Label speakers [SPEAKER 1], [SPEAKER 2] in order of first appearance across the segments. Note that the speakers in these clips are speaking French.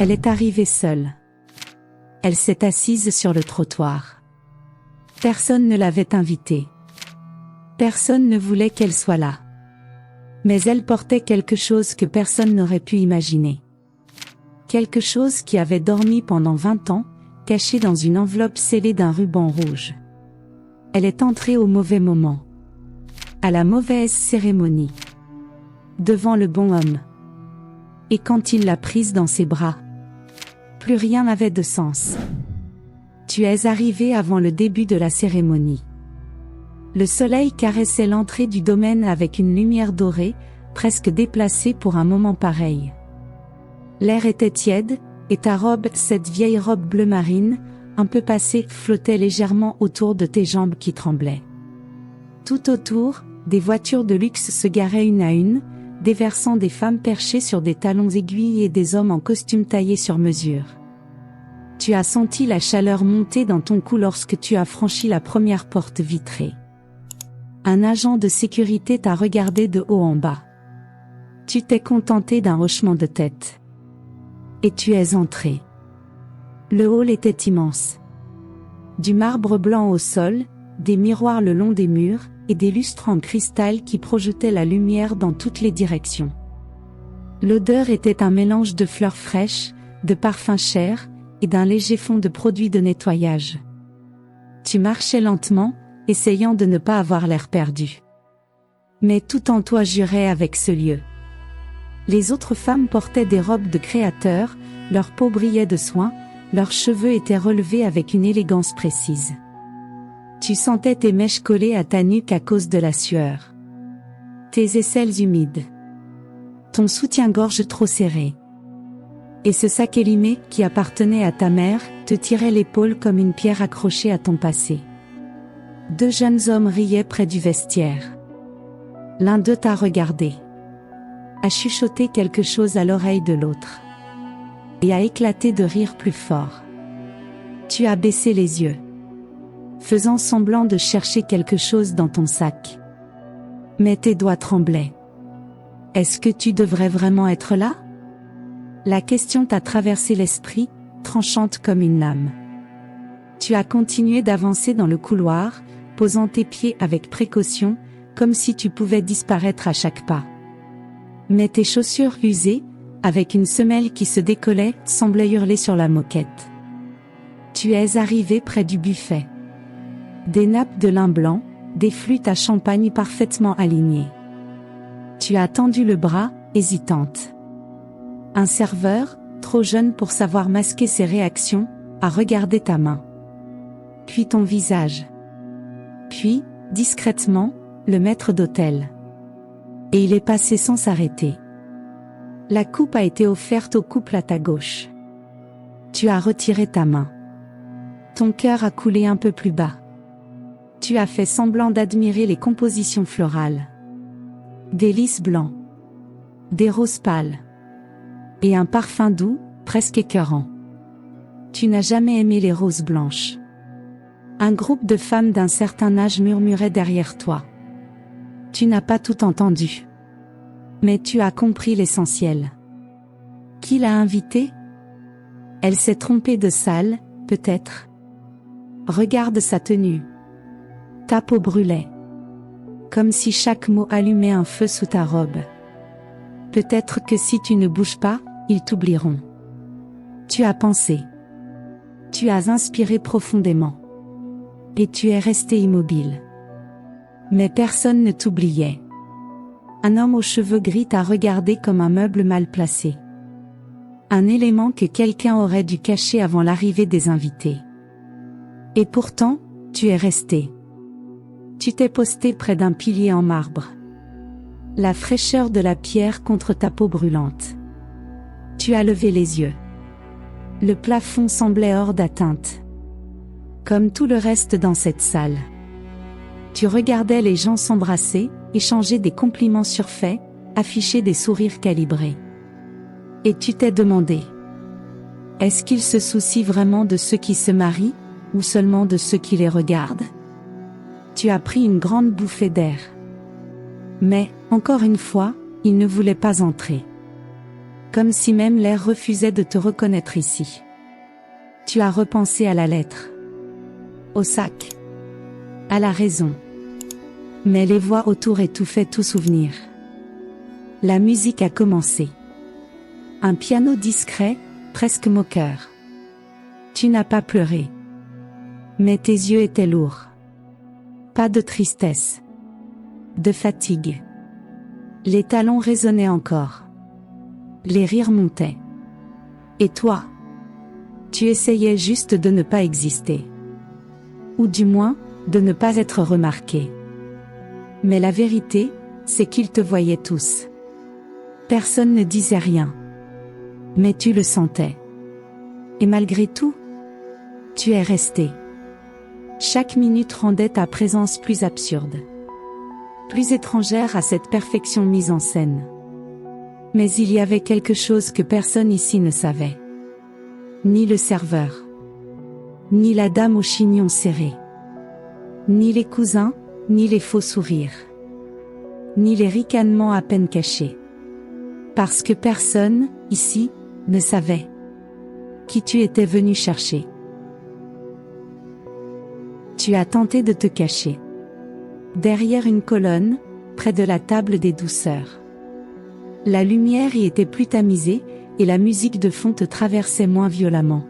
[SPEAKER 1] Elle est arrivée seule. Elle s'est assise sur le trottoir. Personne ne l'avait invitée. Personne ne voulait qu'elle soit là. Mais elle portait quelque chose que personne n'aurait pu imaginer. Quelque chose qui avait dormi pendant 20 ans, caché dans une enveloppe scellée d'un ruban rouge. Elle est entrée au mauvais moment. À la mauvaise cérémonie. Devant le bon homme. Et quand il l'a prise dans ses bras, plus rien n'avait de sens. Tu es arrivé avant le début de la cérémonie. Le soleil caressait l'entrée du domaine avec une lumière dorée, presque déplacée pour un moment pareil. L'air était tiède, et ta robe, cette vieille robe bleu marine, un peu passée, flottait légèrement autour de tes jambes qui tremblaient. Tout autour, des voitures de luxe se garaient une à une, déversant des femmes perchées sur des talons aiguilles et des hommes en costume taillé sur mesure. Tu as senti la chaleur monter dans ton cou lorsque tu as franchi la première porte vitrée. Un agent de sécurité t'a regardé de haut en bas. Tu t'es contenté d'un hochement de tête. Et tu es entré. Le hall était immense. Du marbre blanc au sol, des miroirs le long des murs, et des lustres en cristal qui projetaient la lumière dans toutes les directions. L'odeur était un mélange de fleurs fraîches, de parfums chers, et d'un léger fond de produits de nettoyage. Tu marchais lentement, essayant de ne pas avoir l'air perdu. Mais tout en toi jurait avec ce lieu. Les autres femmes portaient des robes de créateurs, leur peau brillait de soin, leurs cheveux étaient relevés avec une élégance précise. Tu sentais tes mèches collées à ta nuque à cause de la sueur. Tes aisselles humides. Ton soutien-gorge trop serré. Et ce sac élimé, qui appartenait à ta mère, te tirait l'épaule comme une pierre accrochée à ton passé. 2 jeunes hommes riaient près du vestiaire. L'un d'eux t'a regardé. A chuchoté quelque chose à l'oreille de l'autre. Et a éclaté de rire plus fort. Tu as baissé les yeux. Faisant semblant de chercher quelque chose dans ton sac. Mais tes doigts tremblaient. Est-ce que tu devrais vraiment être là? La question t'a traversé l'esprit, tranchante comme une lame. Tu as continué d'avancer dans le couloir, posant tes pieds avec précaution, comme si tu pouvais disparaître à chaque pas. Mais tes chaussures usées, avec une semelle qui se décollait, semblaient hurler sur la moquette. Tu es arrivé près du buffet. Des nappes de lin blanc, des flûtes à champagne parfaitement alignées. Tu as tendu le bras, hésitante. Un serveur, trop jeune pour savoir masquer ses réactions, a regardé ta main. Puis ton visage. Puis, discrètement, le maître d'hôtel. Et il est passé sans s'arrêter. La coupe a été offerte au couple à ta gauche. Tu as retiré ta main. Ton cœur a coulé un peu plus bas. Tu as fait semblant d'admirer les compositions florales. Des lys blancs. Des roses pâles. Et un parfum doux, presque écœurant. Tu n'as jamais aimé les roses blanches. Un groupe de femmes d'un certain âge murmurait derrière toi. Tu n'as pas tout entendu. Mais tu as compris l'essentiel. Qui l'a invitée? Elle s'est trompée de salle, peut-être. Regarde sa tenue. Ta peau brûlait. Comme si chaque mot allumait un feu sous ta robe. Peut-être que si tu ne bouges pas, ils t'oublieront. Tu as pensé. Tu as inspiré profondément. Et tu es resté immobile. Mais personne ne t'oubliait. Un homme aux cheveux gris t'a regardé comme un meuble mal placé. Un élément que quelqu'un aurait dû cacher avant l'arrivée des invités. Et pourtant, tu es resté. Tu t'es posté près d'un pilier en marbre. La fraîcheur de la pierre contre ta peau brûlante. Tu as levé les yeux. Le plafond semblait hors d'atteinte. Comme tout le reste dans cette salle. Tu regardais les gens s'embrasser, échanger des compliments surfaits, afficher des sourires calibrés. Et tu t'es demandé. Est-ce qu'ils se soucient vraiment de ceux qui se marient, ou seulement de ceux qui les regardent? Tu as pris une grande bouffée d'air. Mais, encore une fois, ils ne voulaient pas entrer. Comme si même l'air refusait de te reconnaître ici. Tu as repensé à la lettre. Au sac. À la raison. Mais les voix autour étouffaient tout souvenir. La musique a commencé. Un piano discret, presque moqueur. Tu n'as pas pleuré. Mais tes yeux étaient lourds. Pas de tristesse. De fatigue. Les talons résonnaient encore. Les rires montaient. Et toi? Tu essayais juste de ne pas exister. Ou du moins, de ne pas être remarqué. Mais la vérité, c'est qu'ils te voyaient tous. Personne ne disait rien. Mais tu le sentais. Et malgré tout, tu es resté. Chaque minute rendait ta présence plus absurde. Plus étrangère à cette perfection mise en scène. Mais il y avait quelque chose que personne ici ne savait. Ni le serveur. Ni la dame au chignon serré. Ni les cousins, ni les faux sourires. Ni les ricanements à peine cachés. Parce que personne, ici, ne savait qui tu étais venu chercher. Tu as tenté de te cacher. Derrière une colonne, près de la table des douceurs. La lumière y était plus tamisée, et la musique de fond te traversait moins violemment.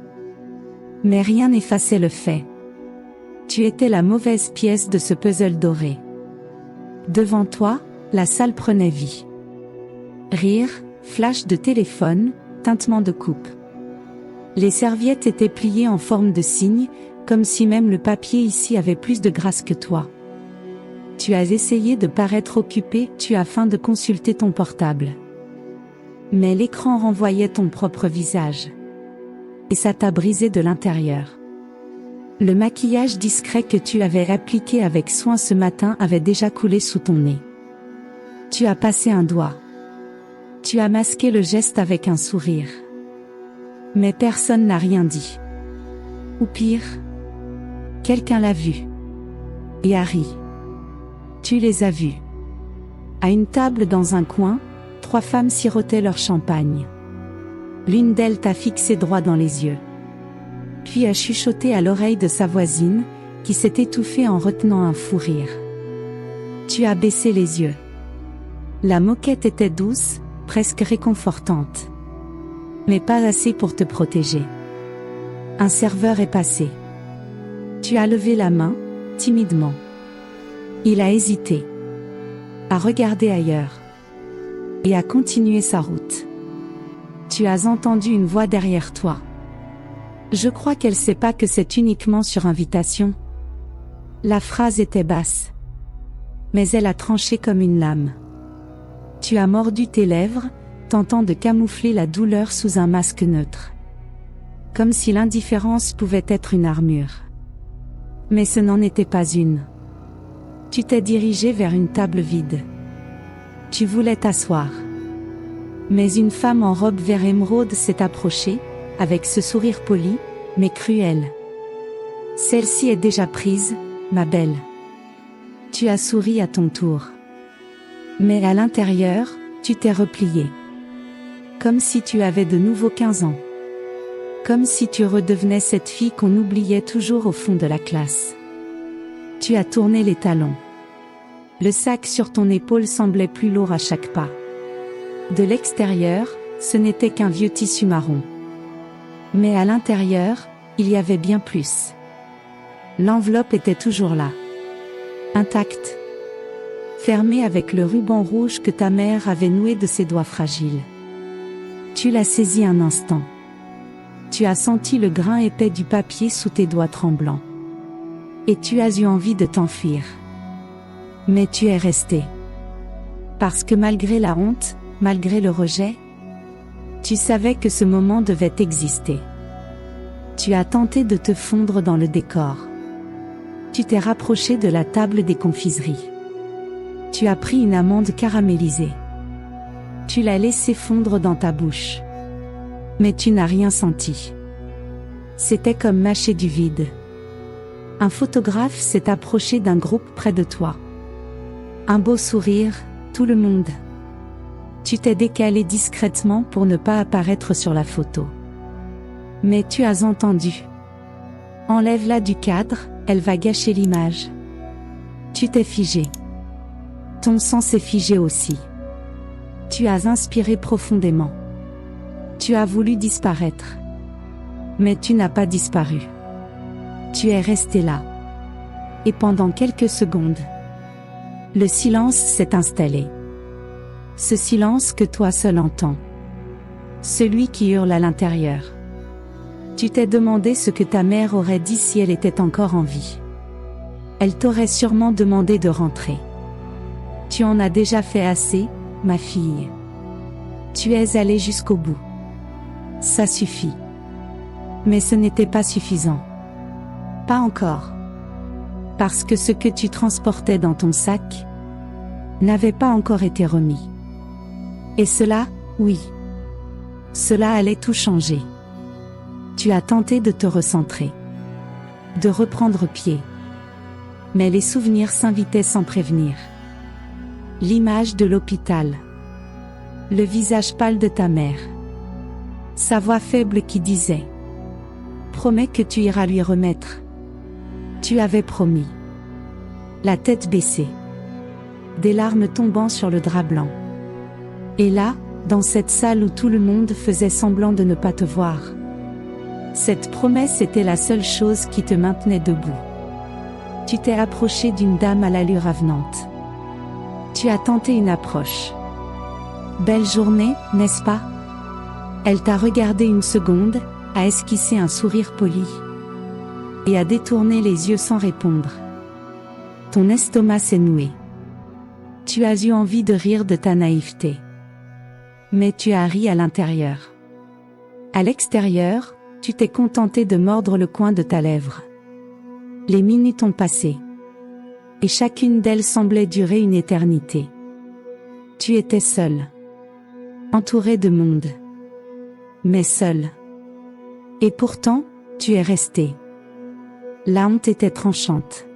[SPEAKER 1] Mais rien n'effaçait le fait. Tu étais la mauvaise pièce de ce puzzle doré. Devant toi, la salle prenait vie. Rire, flash de téléphone, tintement de coupe. Les serviettes étaient pliées en forme de cygne, comme si même le papier ici avait plus de grâce que toi. Tu as essayé de paraître occupé, afin de consulter ton portable. Mais l'écran renvoyait ton propre visage. Et ça t'a brisé de l'intérieur. Le maquillage discret que tu avais appliqué avec soin ce matin avait déjà coulé sous ton nez. Tu as passé un doigt. Tu as masqué le geste avec un sourire. Mais personne n'a rien dit. Ou pire, quelqu'un l'a vu. Et a ri. Tu les as vus. À une table dans un coin, 3 femmes sirotaient leur champagne. L'une d'elles t'a fixé droit dans les yeux. Puis a chuchoté à l'oreille de sa voisine, qui s'est étouffée en retenant un fou rire. Tu as baissé les yeux. La moquette était douce, presque réconfortante. Mais pas assez pour te protéger. Un serveur est passé. Tu as levé la main, timidement. Il a hésité. A regardé ailleurs. Et a continué sa route. Tu as entendu une voix derrière toi. Je crois qu'elle sait pas que c'est uniquement sur invitation. La phrase était basse. Mais elle a tranché comme une lame. Tu as mordu tes lèvres, tentant de camoufler la douleur sous un masque neutre. Comme si l'indifférence pouvait être une armure. Mais ce n'en était pas une. Tu t'es dirigé vers une table vide. Tu voulais t'asseoir. Mais une femme en robe vert émeraude s'est approchée, avec ce sourire poli, mais cruel. Celle-ci est déjà prise, ma belle. Tu as souri à ton tour. Mais à l'intérieur, tu t'es replié. Comme si tu avais de nouveau 15 ans. Comme si tu redevenais cette fille qu'on oubliait toujours au fond de la classe. Tu as tourné les talons. Le sac sur ton épaule semblait plus lourd à chaque pas. De l'extérieur, ce n'était qu'un vieux tissu marron. Mais à l'intérieur, il y avait bien plus. L'enveloppe était toujours là. Intacte. Fermée avec le ruban rouge que ta mère avait noué de ses doigts fragiles. Tu l'as saisie un instant. Tu as senti le grain épais du papier sous tes doigts tremblants. Et tu as eu envie de t'enfuir. Mais tu es resté. Parce que malgré la honte, malgré le rejet, tu savais que ce moment devait exister. Tu as tenté de te fondre dans le décor. Tu t'es rapproché de la table des confiseries. Tu as pris une amande caramélisée. Tu l'as laissée fondre dans ta bouche. Mais tu n'as rien senti. C'était comme mâcher du vide. Un photographe s'est approché d'un groupe près de toi. Un beau sourire, tout le monde. Tu t'es décalé discrètement pour ne pas apparaître sur la photo. Mais tu as entendu. Enlève-la du cadre, elle va gâcher l'image. Tu t'es figé. Ton sang s'est figé aussi. Tu as inspiré profondément. Tu as voulu disparaître. Mais tu n'as pas disparu. Tu es resté là. Et pendant quelques secondes, le silence s'est installé. Ce silence que toi seul entends. Celui qui hurle à l'intérieur. Tu t'es demandé ce que ta mère aurait dit si elle était encore en vie. Elle t'aurait sûrement demandé de rentrer. Tu en as déjà fait assez, ma fille. Tu es allée jusqu'au bout. Ça suffit. Mais ce n'était pas suffisant. Pas encore. Parce que ce que tu transportais dans ton sac n'avait pas encore été remis. Et cela, oui. Cela allait tout changer. Tu as tenté de te recentrer. De reprendre pied. Mais les souvenirs s'invitaient sans prévenir. L'image de l'hôpital. Le visage pâle de ta mère. Sa voix faible qui disait « Promets que tu iras lui remettre. » Tu avais promis. La tête baissée. Des larmes tombant sur le drap blanc. Et là, dans cette salle où tout le monde faisait semblant de ne pas te voir. Cette promesse était la seule chose qui te maintenait debout. Tu t'es approché d'une dame à l'allure avenante. Tu as tenté une approche. Belle journée, n'est-ce pas? Elle t'a regardé une seconde, a esquissé un sourire poli. Et a détourné les yeux sans répondre. Ton estomac s'est noué. Tu as eu envie de rire de ta naïveté. Mais tu as ri à l'intérieur. À l'extérieur, tu t'es contenté de mordre le coin de ta lèvre. Les minutes ont passé. Et chacune d'elles semblait durer une éternité. Tu étais seul. Entouré de monde. Mais seul. Et pourtant, tu es resté. La honte était tranchante.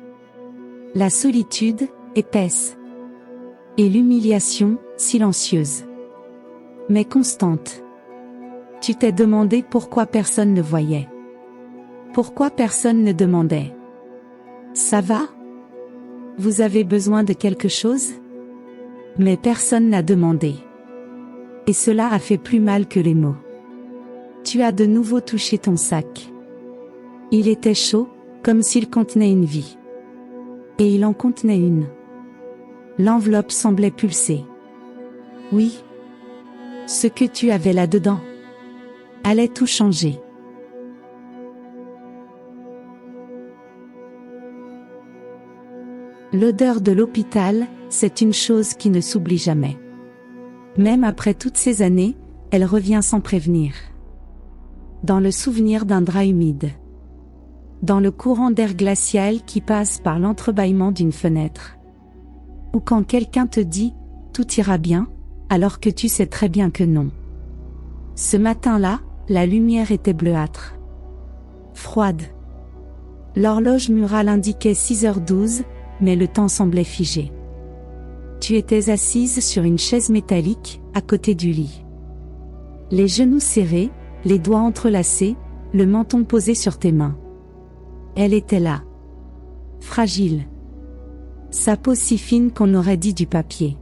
[SPEAKER 1] La solitude, épaisse. Et l'humiliation, silencieuse. Mais constante. Tu t'es demandé pourquoi personne ne voyait. Pourquoi personne ne demandait. Ça va? Vous avez besoin de quelque chose? Mais personne n'a demandé. Et cela a fait plus mal que les mots. Tu as de nouveau touché ton sac. Il était chaud, comme s'il contenait une vie. Et il en contenait une. L'enveloppe semblait pulser. Oui. Ce que tu avais là-dedans allait tout changer. L'odeur de l'hôpital, c'est une chose qui ne s'oublie jamais. Même après toutes ces années, elle revient sans prévenir. Dans le souvenir d'un drap humide. Dans le courant d'air glacial qui passe par l'entrebâillement d'une fenêtre. Ou quand quelqu'un te dit « tout ira bien », alors que tu sais très bien que non. Ce matin-là, la lumière était bleuâtre. Froide. L'horloge murale indiquait 6h12, mais le temps semblait figé. Tu étais assise sur une chaise métallique, à côté du lit. Les genoux serrés, les doigts entrelacés, le menton posé sur tes mains. Elle était là. Fragile. Sa peau si fine qu'on aurait dit du papier.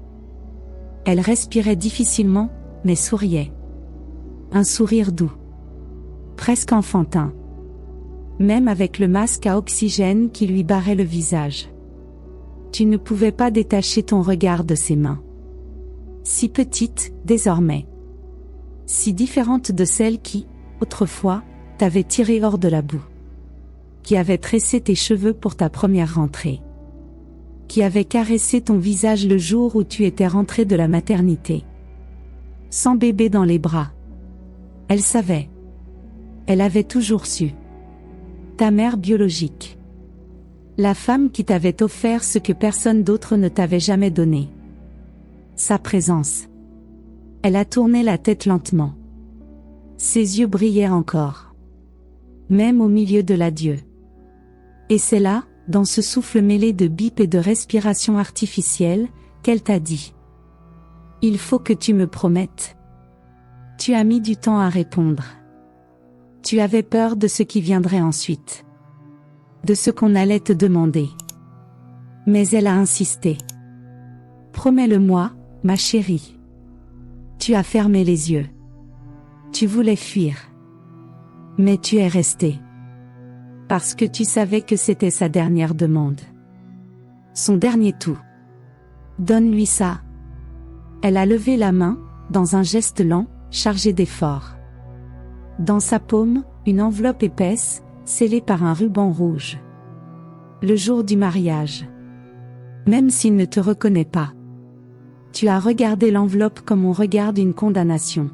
[SPEAKER 1] Elle respirait difficilement, mais souriait. Un sourire doux. Presque enfantin. Même avec le masque à oxygène qui lui barrait le visage. Tu ne pouvais pas détacher ton regard de ses mains. Si petite, désormais. Si différente de celle qui, autrefois, t'avait tiré hors de la boue. Qui avait tressé tes cheveux pour ta première rentrée. Qui avait caressé ton visage le jour où tu étais rentré de la maternité. Sans bébé dans les bras. Elle savait. Elle avait toujours su. Ta mère biologique. La femme qui t'avait offert ce que personne d'autre ne t'avait jamais donné. Sa présence. Elle a tourné la tête lentement. Ses yeux brillaient encore. Même au milieu de l'adieu. Et c'est là, dans ce souffle mêlé de bip et de respiration artificielle, qu'elle t'a dit. Il faut que tu me promettes. Tu as mis du temps à répondre. Tu avais peur de ce qui viendrait ensuite. De ce qu'on allait te demander. Mais elle a insisté. Promets-le-moi, ma chérie. Tu as fermé les yeux. Tu voulais fuir. Mais tu es restée. Parce que tu savais que c'était sa dernière demande. Son dernier tout. Donne-lui ça. Elle a levé la main, dans un geste lent, chargé d'effort. Dans sa paume, une enveloppe épaisse, scellée par un ruban rouge. Le jour du mariage. Même s'il ne te reconnaît pas. Tu as regardé l'enveloppe comme on regarde une condamnation.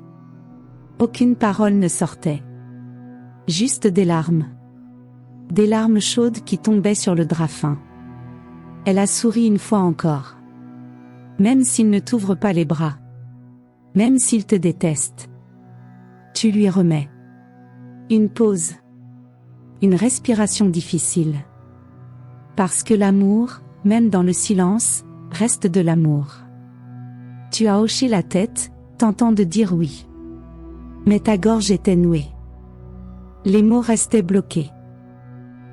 [SPEAKER 1] Aucune parole ne sortait. Juste des larmes. Des larmes chaudes qui tombaient sur le drap fin. Elle a souri une fois encore. Même s'il ne t'ouvre pas les bras. Même s'il te déteste. Tu lui remets. Une pause. Une respiration difficile. Parce que l'amour, même dans le silence, reste de l'amour. Tu as hoché la tête, tentant de dire oui. Mais ta gorge était nouée. Les mots restaient bloqués.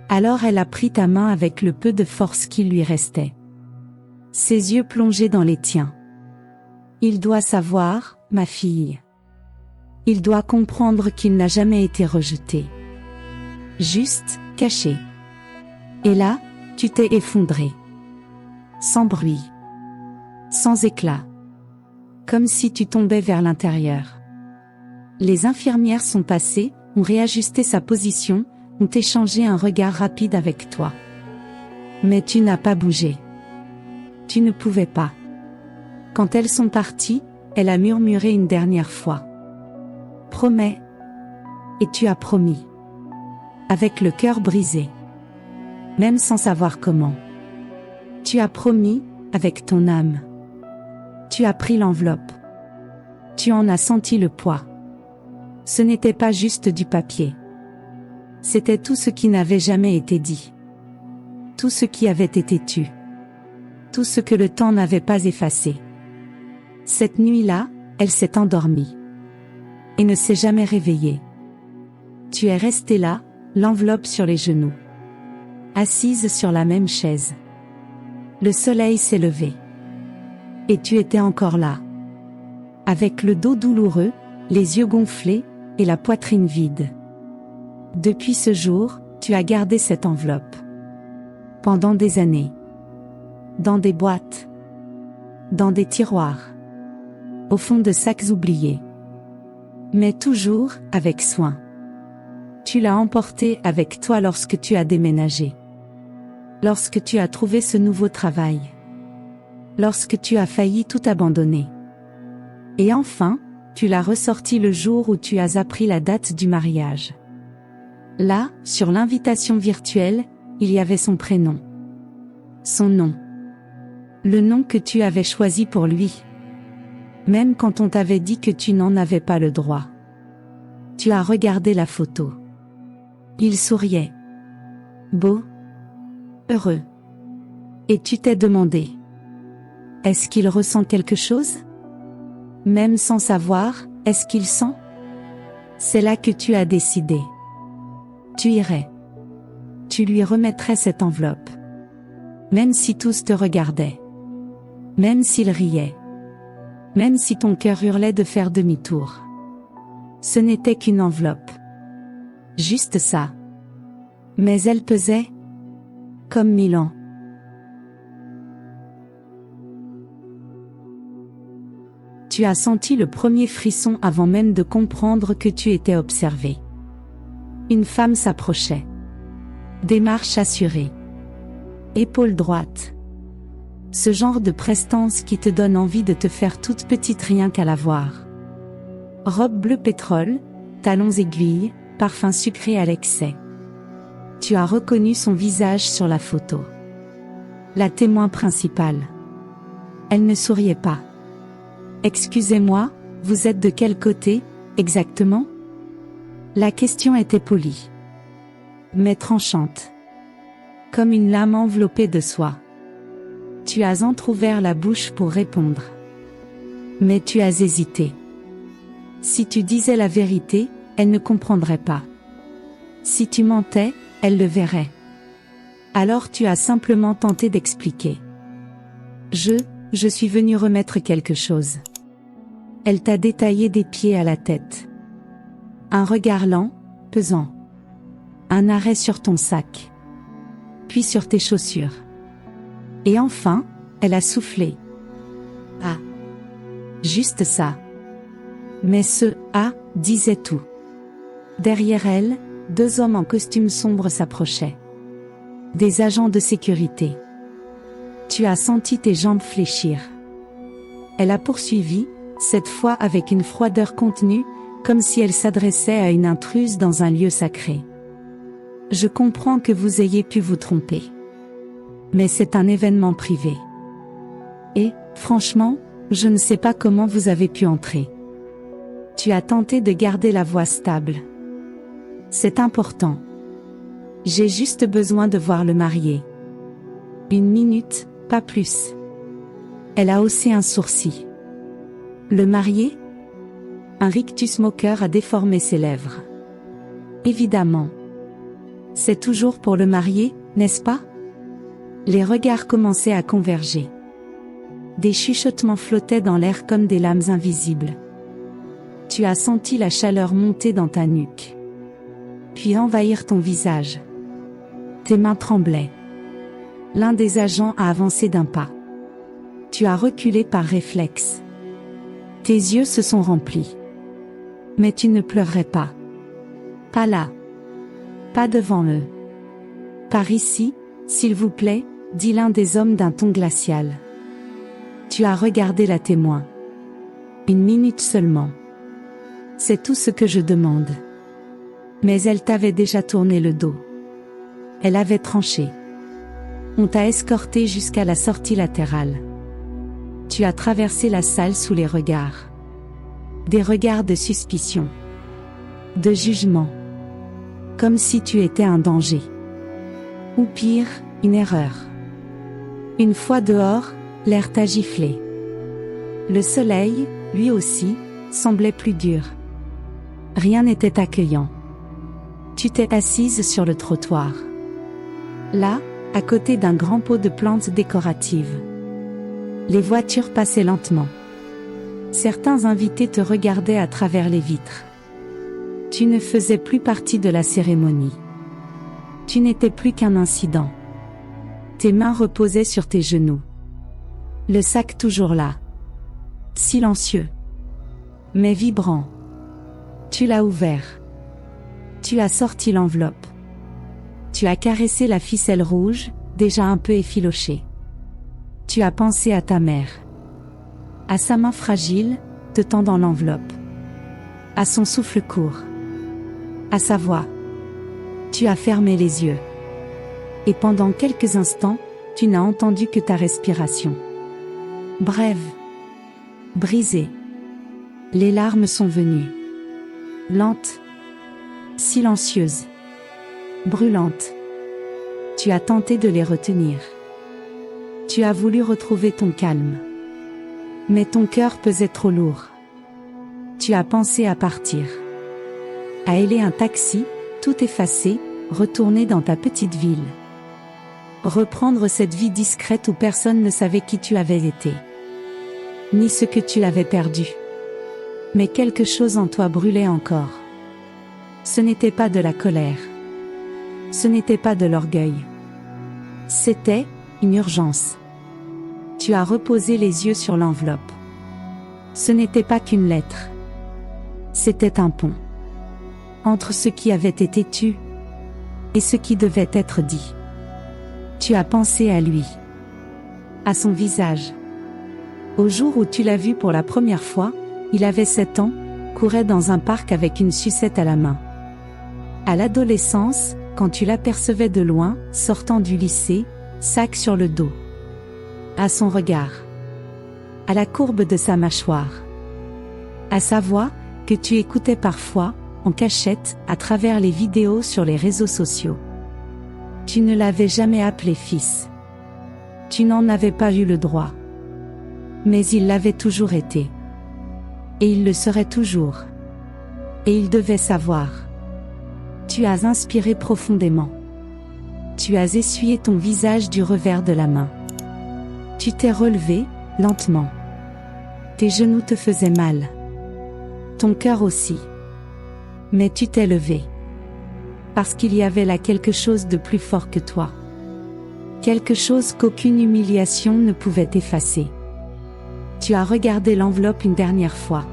[SPEAKER 1] Alors elle a pris ta main avec le peu de force qui lui restait. Ses yeux plongés dans les tiens. Il doit savoir, ma fille. Il doit comprendre qu'il n'a jamais été rejeté. Juste, caché. Et là, tu t'es effondré. Sans bruit. Sans éclat. Comme si tu tombais vers l'intérieur. Les infirmières sont passées, ont réajusté sa position, ont échangé un regard rapide avec toi. Mais tu n'as pas bougé. Tu ne pouvais pas. Quand elles sont parties, elle a murmuré une dernière fois. Promets. Et tu as promis. Avec le cœur brisé. Même sans savoir comment. Tu as promis, avec ton âme. Tu as pris l'enveloppe. Tu en as senti le poids. Ce n'était pas juste du papier. C'était tout ce qui n'avait jamais été dit. Tout ce qui avait été tu. Tout ce que le temps n'avait pas effacé. Cette nuit-là, elle s'est endormie. Et ne s'est jamais réveillée. Tu es restée là, l'enveloppe sur les genoux. Assise sur la même chaise. Le soleil s'est levé. Et tu étais encore là. Avec le dos douloureux, les yeux gonflés, et la poitrine vide. Depuis ce jour, tu as gardé cette enveloppe. Pendant des années. Dans des boîtes. Dans des tiroirs. Au fond de sacs oubliés. Mais toujours, avec soin. Tu l'as emportée avec toi lorsque tu as déménagé. Lorsque tu as trouvé ce nouveau travail. Lorsque tu as failli tout abandonner. Et enfin, tu l'as ressortie le jour où tu as appris la date du mariage. Là, sur l'invitation virtuelle, il y avait son prénom. Son nom. Le nom que tu avais choisi pour lui. Même quand on t'avait dit que tu n'en avais pas le droit. Tu as regardé la photo. Il souriait. Beau. Heureux. Et tu t'es demandé. Est-ce qu'il ressent quelque chose ? Même sans savoir, est-ce qu'il sent ? C'est là que tu as décidé. Tu irais. Tu lui remettrais cette enveloppe. Même si tous te regardaient. Même s'il riait. Même si ton cœur hurlait de faire demi-tour. Ce n'était qu'une enveloppe. Juste ça. Mais elle pesait comme 1000 ans. Tu as senti le premier frisson avant même de comprendre que tu étais observé. Une femme s'approchait. Démarche assurée. Épaule droite. Ce genre de prestance qui te donne envie de te faire toute petite rien qu'à la voir. Robe bleu pétrole, talons aiguilles, parfum sucré à l'excès. Tu as reconnu son visage sur la photo. La témoin principale. Elle ne souriait pas. Excusez-moi, vous êtes de quel côté, exactement ? La question était polie. Mais tranchante. Comme une lame enveloppée de soie. Tu as entrouvert la bouche pour répondre. Mais tu as hésité. Si tu disais la vérité, elle ne comprendrait pas. Si tu mentais, elle le verrait. Alors tu as simplement tenté d'expliquer. Je suis venu remettre quelque chose. Elle t'a détaillé des pieds à la tête. Un regard lent, pesant. Un arrêt sur ton sac. Puis sur tes chaussures. Et enfin, elle a soufflé. Ah. Juste ça. Mais ce « ah » disait tout. Derrière elle, 2 hommes en costume sombre s'approchaient. Des agents de sécurité. Tu as senti tes jambes fléchir. Elle a poursuivi, cette fois avec une froideur contenue, comme si elle s'adressait à une intruse dans un lieu sacré. Je comprends que vous ayez pu vous tromper. Mais c'est un événement privé. Et, franchement, je ne sais pas comment vous avez pu entrer. Tu as tenté de garder la voix stable. C'est important. J'ai juste besoin de voir le marié. 1 minute, pas plus. Elle a haussé un sourcil. Le marié? Un rictus moqueur a déformé ses lèvres. Évidemment. C'est toujours pour le marié, n'est-ce pas? Les regards commençaient à converger. Des chuchotements flottaient dans l'air comme des lames invisibles. Tu as senti la chaleur monter dans ta nuque. Puis envahir ton visage. Tes mains tremblaient. L'un des agents a avancé d'un pas. Tu as reculé par réflexe. Tes yeux se sont remplis. Mais tu ne pleurerais pas. Pas là. Pas devant eux. Par ici, s'il vous plaît, dit l'un des hommes d'un ton glacial. Tu as regardé la témoin. 1 minute seulement. C'est tout ce que je demande. Mais elle t'avait déjà tourné le dos. Elle avait tranché. On t'a escorté jusqu'à la sortie latérale. Tu as traversé la salle sous les regards. Des regards de suspicion. De jugement. Comme si tu étais un danger. Ou pire, une erreur. Une fois dehors, l'air t'a giflé. Le soleil, lui aussi, semblait plus dur. Rien n'était accueillant. Tu t'es assise sur le trottoir. Là, à côté d'un grand pot de plantes décoratives. Les voitures passaient lentement. Certains invités te regardaient à travers les vitres. Tu ne faisais plus partie de la cérémonie. Tu n'étais plus qu'un incident. Tes mains reposaient sur tes genoux. Le sac toujours là. Silencieux. Mais vibrant. Tu l'as ouvert. Tu as sorti l'enveloppe. Tu as caressé la ficelle rouge, déjà un peu effilochée. Tu as pensé à ta mère. À sa main fragile, te tendant l'enveloppe. À son souffle court. À sa voix. Tu as fermé les yeux. Et pendant quelques instants, tu n'as entendu que ta respiration. Brève. Brisée. Les larmes sont venues. Lentes. Silencieuses. Brûlantes. Tu as tenté de les retenir. Tu as voulu retrouver ton calme. Mais ton cœur pesait trop lourd. Tu as pensé à partir. À héler un taxi, tout effacé, retourner dans ta petite ville. Reprendre cette vie discrète où personne ne savait qui tu avais été. Ni ce que tu avais perdu. Mais quelque chose en toi brûlait encore. Ce n'était pas de la colère. Ce n'était pas de l'orgueil. C'était une urgence. Tu as reposé les yeux sur l'enveloppe. Ce n'était pas qu'une lettre. C'était un pont. Entre ce qui avait été tu et ce qui devait être dit. Tu as pensé à lui. À son visage. Au jour où tu l'as vu pour la première fois, il avait 7 ans, courait dans un parc avec une sucette à la main. À l'adolescence, quand tu l'apercevais de loin, sortant du lycée, sac sur le dos. À son regard. À la courbe de sa mâchoire. À sa voix, que tu écoutais parfois, en cachette, à travers les vidéos sur les réseaux sociaux. Tu ne l'avais jamais appelé fils. Tu n'en avais pas eu le droit. Mais il l'avait toujours été. Et il le serait toujours. Et il devait savoir. Tu as inspiré profondément. Tu as essuyé ton visage du revers de la main. Tu t'es relevé, lentement. Tes genoux te faisaient mal. Ton cœur aussi. Mais tu t'es levé. Parce qu'il y avait là quelque chose de plus fort que toi. Quelque chose qu'aucune humiliation ne pouvait effacer. Tu as regardé l'enveloppe une dernière fois.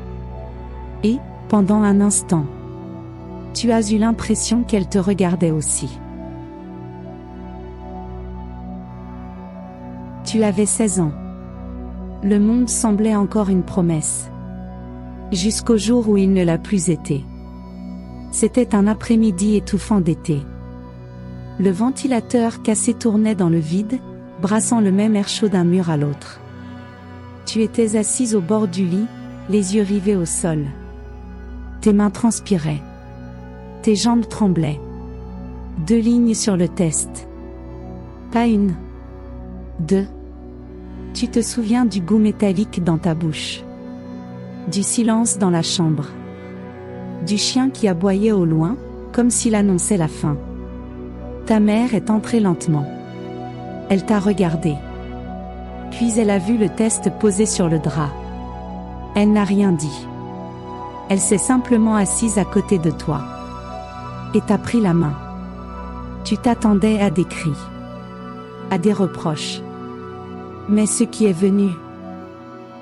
[SPEAKER 1] Et, pendant un instant, tu as eu l'impression qu'elle te regardait aussi. Tu avais 16 ans. Le monde semblait encore une promesse. Jusqu'au jour où il ne l'a plus été. C'était un après-midi étouffant d'été. Le ventilateur cassé tournait dans le vide, brassant le même air chaud d'un mur à l'autre. Tu étais assise au bord du lit, les yeux rivés au sol. Tes mains transpiraient. Tes jambes tremblaient. 2 lignes sur le test. Pas une. 2. Tu te souviens du goût métallique dans ta bouche. Du silence dans la chambre. Du chien qui aboyait au loin, comme s'il annonçait la fin. Ta mère est entrée lentement. Elle t'a regardé. Puis elle a vu le test posé sur le drap. Elle n'a rien dit. Elle s'est simplement assise à côté de toi. Et t'a pris la main. Tu t'attendais à des cris. À des reproches. Mais ce qui est venu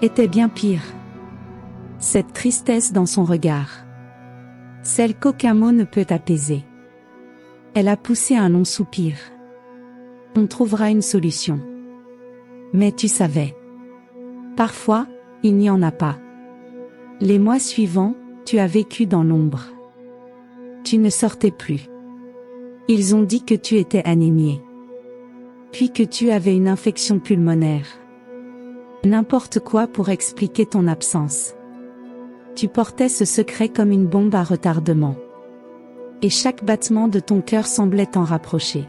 [SPEAKER 1] était bien pire. Cette tristesse dans son regard. Celle qu'aucun mot ne peut apaiser. Elle a poussé un long soupir. On trouvera une solution. Mais tu savais. Parfois, il n'y en a pas. Les mois suivants, tu as vécu dans l'ombre. Tu ne sortais plus. Ils ont dit que tu étais anémié. Puis que tu avais une infection pulmonaire. N'importe quoi pour expliquer ton absence. Tu portais ce secret comme une bombe à retardement. Et chaque battement de ton cœur semblait t'en rapprocher.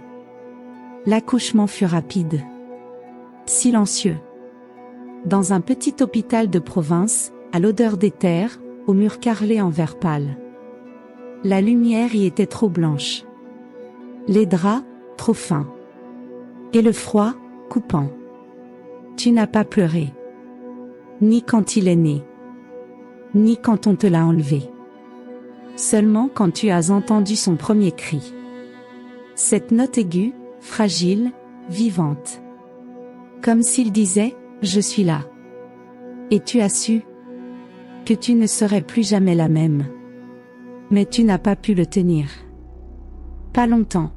[SPEAKER 1] L'accouchement fut rapide. Silencieux. Dans un petit hôpital de province, à l'odeur d'éther, aux murs carrelés en verre pâle. La lumière y était trop blanche. Les draps, trop fins. Et le froid, coupant. Tu n'as pas pleuré. Ni quand il est né. Ni quand on te l'a enlevé. Seulement quand tu as entendu son premier cri. Cette note aiguë, fragile, vivante. Comme s'il disait, je suis là. Et tu as su que tu ne serais plus jamais la même. Mais tu n'as pas pu le tenir. Pas longtemps.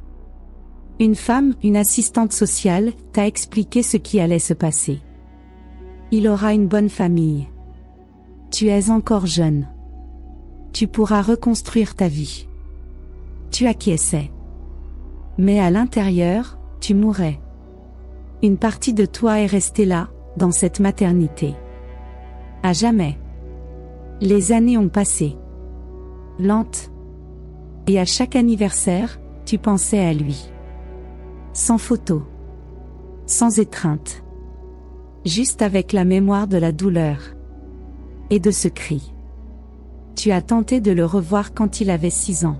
[SPEAKER 1] Une femme, une assistante sociale, t'a expliqué ce qui allait se passer. Il aura une bonne famille. Tu es encore jeune. Tu pourras reconstruire ta vie. Tu acquiesçais. Mais à l'intérieur, tu mourais. Une partie de toi est restée là, dans cette maternité. À jamais. Les années ont passé. Lentes. Et à chaque anniversaire, tu pensais à lui. Sans photo. Sans étreinte. Juste avec la mémoire de la douleur. Et de ce cri. Tu as tenté de le revoir quand il avait 6 ans.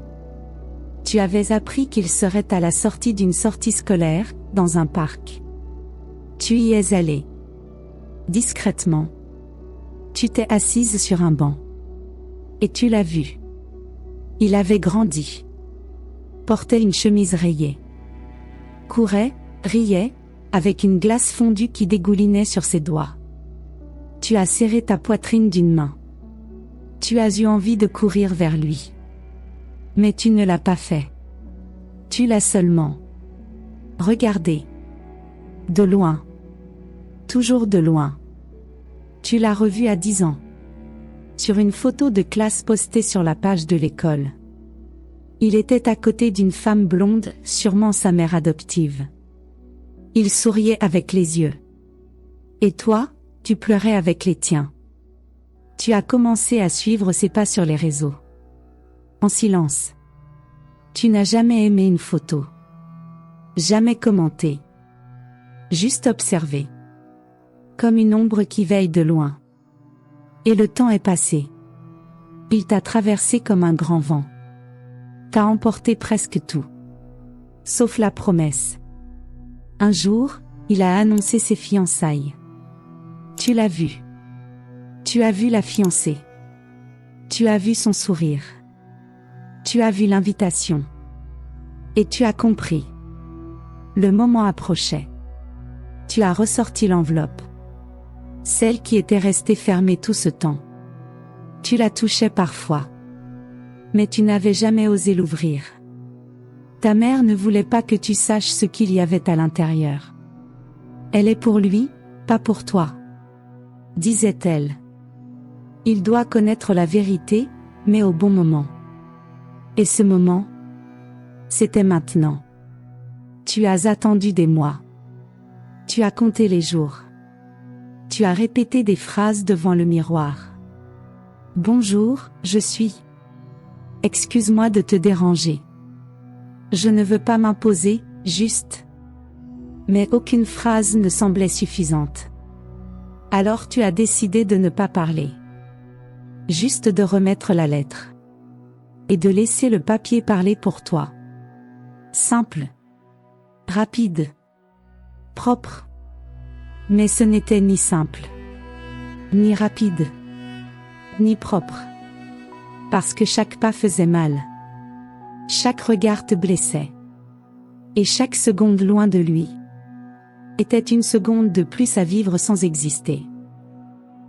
[SPEAKER 1] Tu avais appris qu'il serait à la sortie d'une sortie scolaire, dans un parc. Tu y es allé. Discrètement. Tu t'es assise sur un banc. Et tu l'as vu. Il avait grandi. Portait une chemise rayée. Courait, riait, avec une glace fondue qui dégoulinait sur ses doigts. Tu as serré ta poitrine d'une main. Tu as eu envie de courir vers lui. Mais tu ne l'as pas fait. Tu l'as seulement regardé. De loin. Toujours de loin. Tu l'as revu à 10 ans. Sur une photo de classe postée sur la page de l'école. Il était à côté d'une femme blonde, sûrement sa mère adoptive. Il souriait avec les yeux. Et toi, tu pleurais avec les tiens. Tu as commencé à suivre ses pas sur les réseaux. En silence. Tu n'as jamais aimé une photo. Jamais commenté. Juste observé. Comme une ombre qui veille de loin. Et le temps est passé. Il t'a traversé comme un grand vent. T'as emporté presque tout. Sauf la promesse. Un jour, il a annoncé ses fiançailles. Tu l'as vu. Tu as vu la fiancée. Tu as vu son sourire. Tu as vu l'invitation. Et tu as compris. Le moment approchait. Tu as ressorti l'enveloppe. Celle qui était restée fermée tout ce temps. Tu la touchais parfois. Mais tu n'avais jamais osé l'ouvrir. Ta mère ne voulait pas que tu saches ce qu'il y avait à l'intérieur. Elle est pour lui, pas pour toi, disait-elle. Il doit connaître la vérité, mais au bon moment. Et ce moment, c'était maintenant. Tu as attendu des mois. Tu as compté les jours. Tu as répété des phrases devant le miroir. Bonjour, je suis. Excuse-moi de te déranger. Je ne veux pas m'imposer, juste. Mais aucune phrase ne semblait suffisante. Alors tu as décidé de ne pas parler. Juste de remettre la lettre. Et de laisser le papier parler pour toi. Simple. Rapide. Propre. Mais ce n'était ni simple. Ni rapide. Ni propre. Parce que chaque pas faisait mal. Chaque regard te blessait. Et chaque seconde loin de lui était une seconde de plus à vivre sans exister.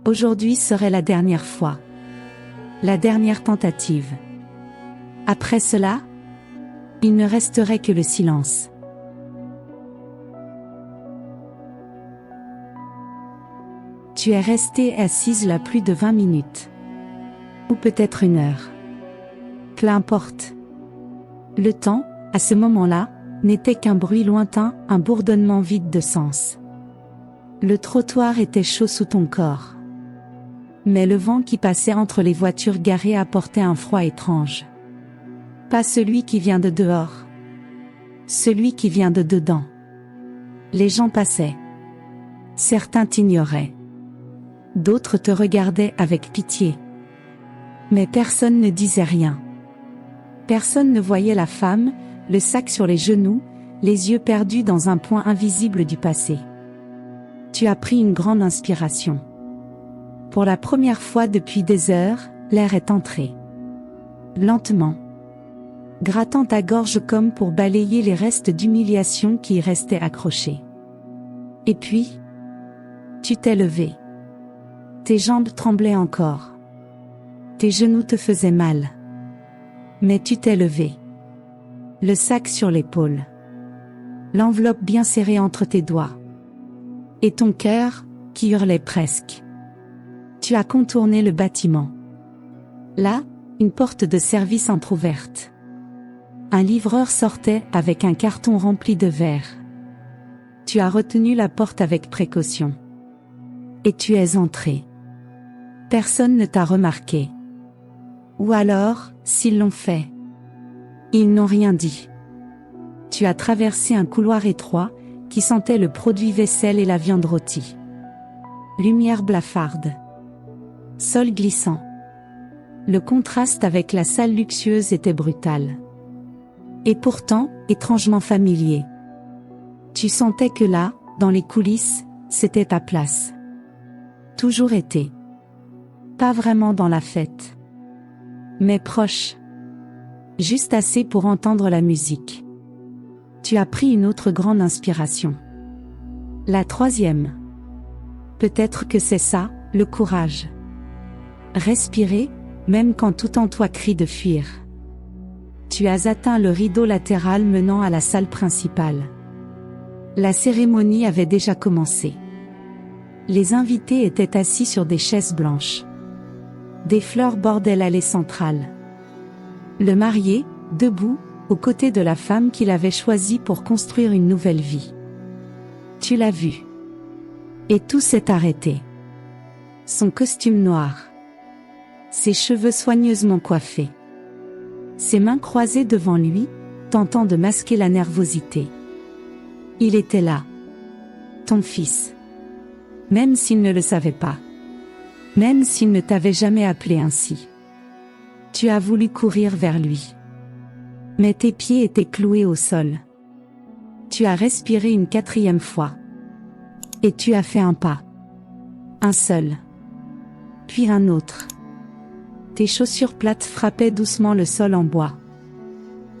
[SPEAKER 1] Aujourd'hui serait la dernière fois. La dernière tentative. Après cela, il ne resterait que le silence. Tu es restée assise là plus de 20 minutes. Ou peut-être 1 heure. Peu importe. Le temps, à ce moment-là, n'était qu'un bruit lointain, un bourdonnement vide de sens. Le trottoir était chaud sous ton corps. Mais le vent qui passait entre les voitures garées apportait un froid étrange. Pas celui qui vient de dehors. Celui qui vient de dedans. Les gens passaient. Certains t'ignoraient. D'autres te regardaient avec pitié. Mais personne ne disait rien. Personne ne voyait la femme, le sac sur les genoux, les yeux perdus dans un point invisible du passé. Tu as pris une grande inspiration. Pour la première fois depuis des heures, l'air est entré. Lentement. Grattant ta gorge comme pour balayer les restes d'humiliation qui y restaient accrochés. Et puis, tu t'es levé. Tes jambes tremblaient encore. Tes genoux te faisaient mal. Mais tu t'es levé. Le sac sur l'épaule. L'enveloppe bien serrée entre tes doigts. Et ton cœur, qui hurlait presque. Tu as contourné le bâtiment. Là, une porte de service entr'ouverte. Un livreur sortait avec un carton rempli de verre. Tu as retenu la porte avec précaution. Et tu es entré. Personne ne t'a remarqué. Ou alors, s'ils l'ont fait, ils n'ont rien dit. Tu as traversé un couloir étroit, qui sentait le produit vaisselle et la viande rôtie. Lumière blafarde. Sol glissant. Le contraste avec la salle luxueuse était brutal. Et pourtant, étrangement familier. Tu sentais que là, dans les coulisses, c'était ta place. Toujours été. Pas vraiment dans la fête. Mais proche. Juste assez pour entendre la musique. Tu as pris une autre grande inspiration. La 3e. Peut-être que c'est ça, le courage. Respirer, même quand tout en toi crie de fuir. Tu as atteint le rideau latéral menant à la salle principale. La cérémonie avait déjà commencé. Les invités étaient assis sur des chaises blanches. Des fleurs bordaient l'allée centrale. Le marié, debout, aux côtés de la femme qu'il avait choisie pour construire une nouvelle vie. Tu l'as vu. Et tout s'est arrêté. Son costume noir. Ses cheveux soigneusement coiffés. Ses mains croisées devant lui, tentant de masquer la nervosité. Il était là. Ton fils. Même s'il ne le savait pas. Même s'il ne t'avait jamais appelé ainsi. Tu as voulu courir vers lui. Mais tes pieds étaient cloués au sol. Tu as respiré une 4e fois. Et tu as fait un pas. Un seul. Puis un autre. Tes chaussures plates frappaient doucement le sol en bois.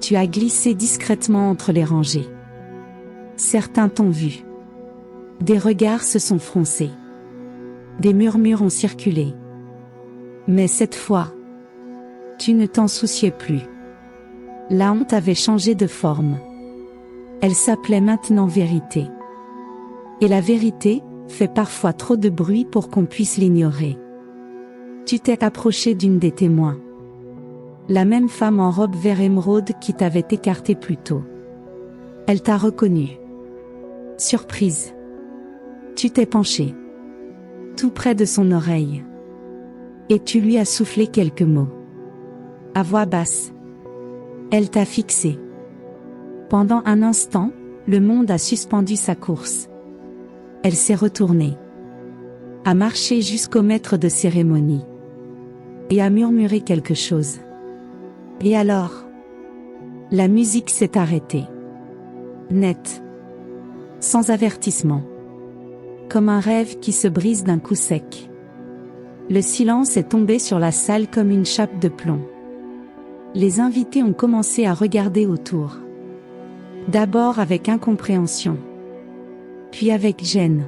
[SPEAKER 1] Tu as glissé discrètement entre les rangées. Certains t'ont vu. Des regards se sont froncés. Des murmures ont circulé. Mais cette fois, tu ne t'en souciais plus. La honte avait changé de forme. Elle s'appelait maintenant vérité. Et la vérité fait parfois trop de bruit pour qu'on puisse l'ignorer. Tu t'es approché d'une des témoins. La même femme en robe vert émeraude qui t'avait écarté plus tôt. Elle t'a reconnu. Surprise. Tu t'es penché. Tout près de son oreille. Et tu lui as soufflé quelques mots. À voix basse. Elle t'a fixé. Pendant un instant, le monde a suspendu sa course. Elle s'est retournée. A marché jusqu'au maître de cérémonie. Et a murmuré quelque chose. Et alors? La musique s'est arrêtée. Net. Sans avertissement. Comme un rêve qui se brise d'un coup sec. Le silence est tombé sur la salle comme une chape de plomb. Les invités ont commencé à regarder autour. D'abord avec incompréhension. Puis avec gêne.